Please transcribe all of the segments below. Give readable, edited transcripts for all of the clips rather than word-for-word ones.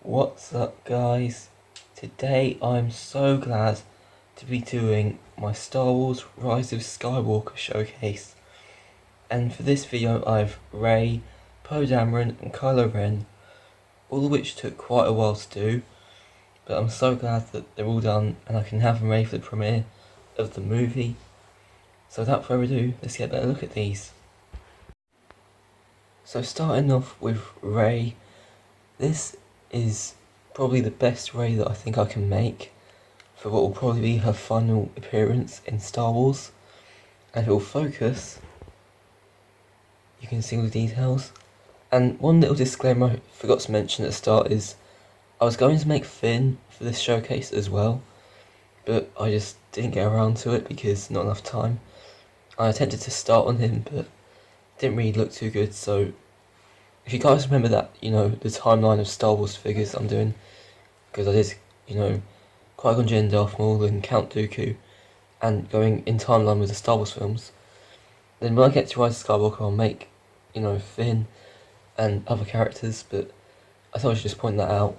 What's up, guys? Today I'm so glad to be doing my Star Wars Rise of Skywalker showcase. And for this video I've Rey, Poe Dameron and Kylo Ren, all of which took quite a while to do, but I'm so glad that they're all done and I can have them ready for the premiere of the movie. So without further ado, let's get a better look at these. So starting off with Rey, this is probably the best Rey that I think I can make for what will probably be her final appearance in Star Wars. And it will focus, you can see all the details. And one little disclaimer I forgot to mention at the start is I was going to make Finn for this showcase as well, but I just didn't get around to it because not enough time. I attempted to start on him, but didn't really look too good. So if you guys remember that, the timeline of Star Wars figures I'm doing, because I did, Qui-Gon Jinn, Darth Maul and Count Dooku, and going in timeline with the Star Wars films, then when I get to Rise of Skywalker I'll make, Finn and other characters, but I thought I should just point that out.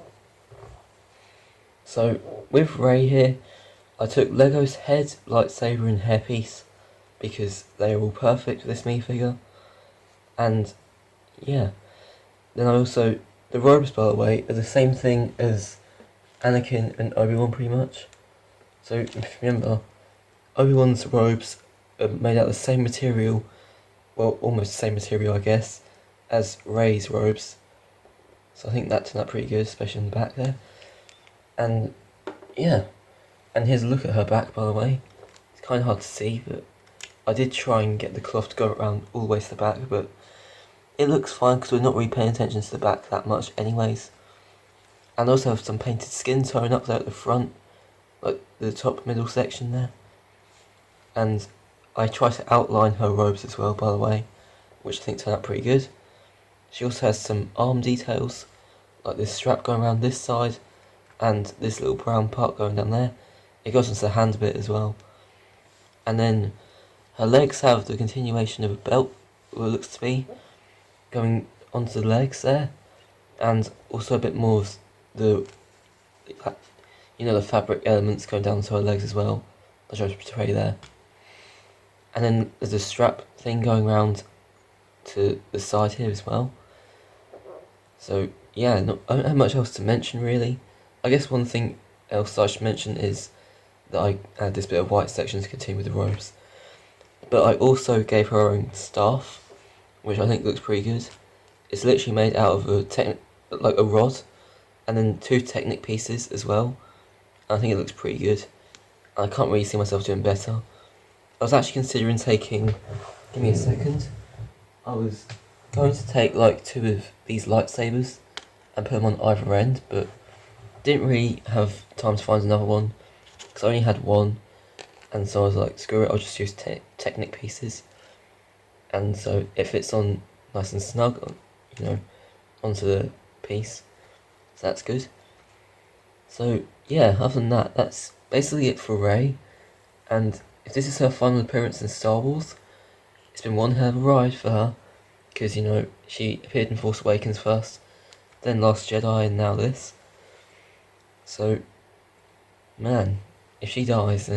So with Rey here, I took Lego's head, lightsaber and hairpiece, because they are all perfect for this minifigure, and yeah. Then I also, the robes by the way, are the same thing as Anakin and Obi-Wan pretty much. So if you remember, Obi-Wan's robes are made out of the same material, well almost the same material I guess, as Rey's robes. So I think that turned out pretty good, especially in the back there. And yeah, and here's a look at her back by the way. It's kind of hard to see, but I did try and get the cloth to go around all the way to the back, but it looks fine because we're not really paying attention to the back that much anyways. And I also have some painted skin tone up there at the front, like the top middle section there. And I tried to outline her robes as well by the way, which I think turned out pretty good. She also has some arm details, like this strap going around this side, and this little brown part going down there. It goes into the hand bit as well. And then her legs have the continuation of a belt, what it looks to be, going onto the legs there, and also a bit more of the, the fabric elements going down to her legs as well, I tried to portray there. And then there's a strap thing going around to the side here as well. So yeah, I don't have much else to mention really. I guess one thing else I should mention is that I add this bit of white section to continue with the robes. But I also gave her own staff, which I think looks pretty good. It's literally made out of a rod, and then 2 Technic pieces as well. And I think it looks pretty good. I can't really see myself doing better. I was actually considering taking, give me a second, I was going to take like 2 of these lightsabers and put them on either end, but didn't really have time to find another one, because I only had one, and so I was like, screw it, I'll just use Technic pieces. And so it fits on nice and snug, onto the piece, so that's good. So yeah, other than that, that's basically it for Rey. And if this is her final appearance in Star Wars, it's been one hell of a ride for her, because she appeared in Force Awakens first, then Last Jedi, and now this. So man, if she dies,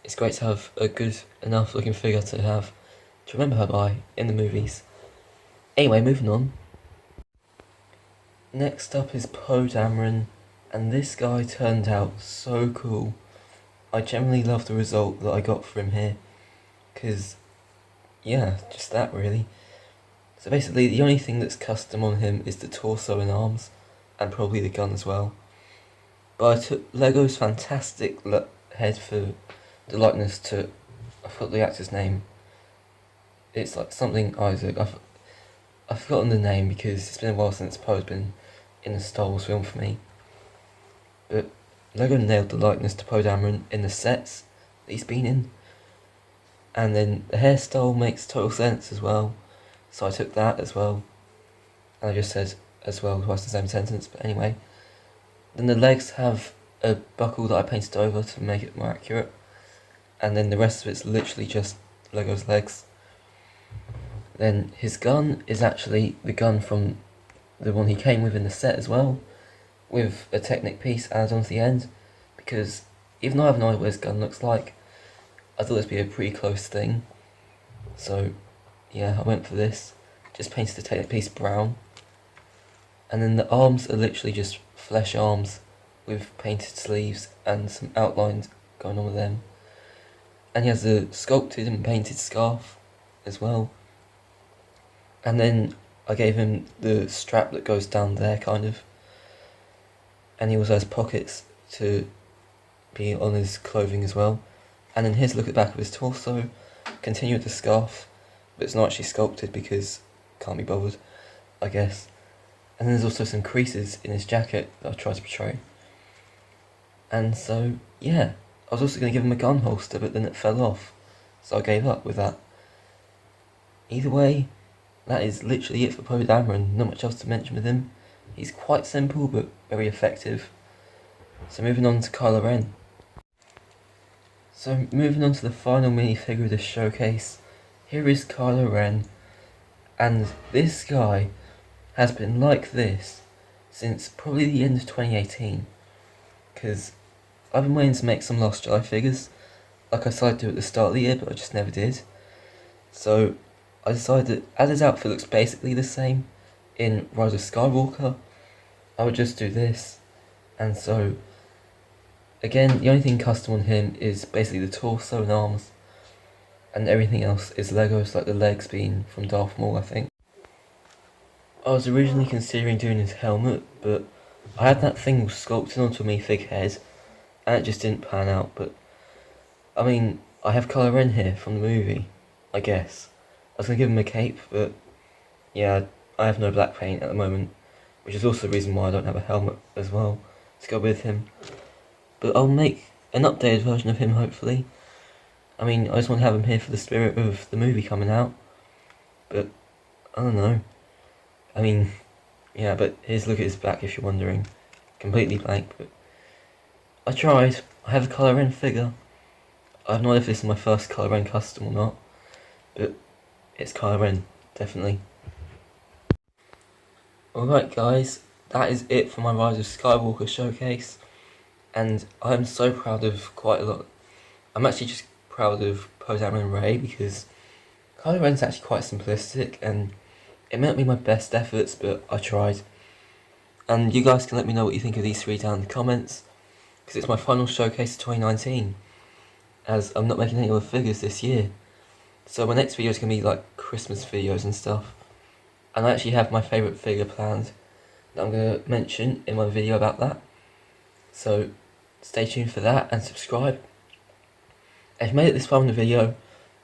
it's great to have a good enough looking figure to have to remember her by in the movies. Anyway, moving on. Next up is Poe Dameron, and this guy turned out so cool. I generally love the result that I got for him here, because, yeah, just that really. So basically the only thing that's custom on him is the torso and arms, and probably the gun as well. But I took Lego's fantastic head for the likeness to, I forgot the actor's name. It's like something Isaac. I've forgotten the name because it's been a while since Poe's been in a Star Wars film for me. But Lego nailed the likeness to Poe Dameron in the sets that he's been in. And then the hairstyle makes total sense as well, so I took that as well. And I just said as well twice the same sentence, but anyway. Then the legs have a buckle that I painted over to make it more accurate. And then the rest of it's literally just Lego's legs. Then his gun is actually the gun from the one he came with in the set as well, with a Technic piece added on to the end, because even though I have no idea what his gun looks like, I thought this would be a pretty close thing. So yeah, I went for this. Just painted the Technic piece brown. And then the arms are literally just flesh arms with painted sleeves and some outlines going on with them. And he has a sculpted and painted scarf as well. And then I gave him the strap that goes down there, kind of. And he also has pockets to be on his clothing as well. And then here's a look at the back of his torso. Continue with the scarf, but it's not actually sculpted because can't be bothered, I guess. And then there's also some creases in his jacket that I tried to portray. And so, yeah. I was also going to give him a gun holster, but then it fell off. So I gave up with that. Either way, that is literally it for Poe Dameron. Not much else to mention with him. He's quite simple, but very effective. So moving on to Kylo Ren. So moving on to the final minifigure of this showcase. Here is Kylo Ren. And this guy has been like this since probably the end of 2018. Because I've been waiting to make some Lost Jedi figures, like I decided to do at the start of the year, but I just never did. So I decided that as his outfit looks basically the same in Rise of Skywalker, I would just do this. And so, again, the only thing custom on him is basically the torso and arms, and everything else is Legos, like the legs being from Darth Maul, I think. I was originally considering doing his helmet, but I had that thing sculpted onto a minifig head, and it just didn't pan out. But I mean, I have Kylo Ren here from the movie, I guess. I was going to give him a cape, but yeah, I have no black paint at the moment, which is also the reason why I don't have a helmet as well to go with him. But I'll make an updated version of him, hopefully. I mean, I just want to have him here for the spirit of the movie coming out, but I don't know. I mean, yeah, but here's a look at his back if you're wondering. Completely blank, but I tried. I have a Kylo Ren figure. I have no idea if this is my first Kylo Ren custom or not, but it's Kylo Ren, definitely. Alright guys, that is it for my Rise of Skywalker showcase, and I'm so proud of quite a lot. I'm actually just proud of Poe Dameron and Rey, because Kylo Ren's actually quite simplistic, and it may not be my best efforts, but I tried. And you guys can let me know what you think of these three down in the comments, because it's my final showcase of 2019, as I'm not making any other figures this year. So my next video is going to be like Christmas videos and stuff, and I actually have my favourite figure planned that I'm going to mention in my video about that. So stay tuned for that and subscribe. If you made it this far in the video,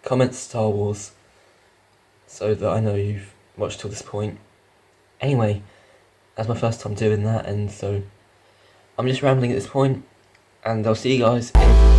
comment Star Wars so that I know you've watched till this point. Anyway, that's my first time doing that, and so I'm just rambling at this point, and I'll see you guys in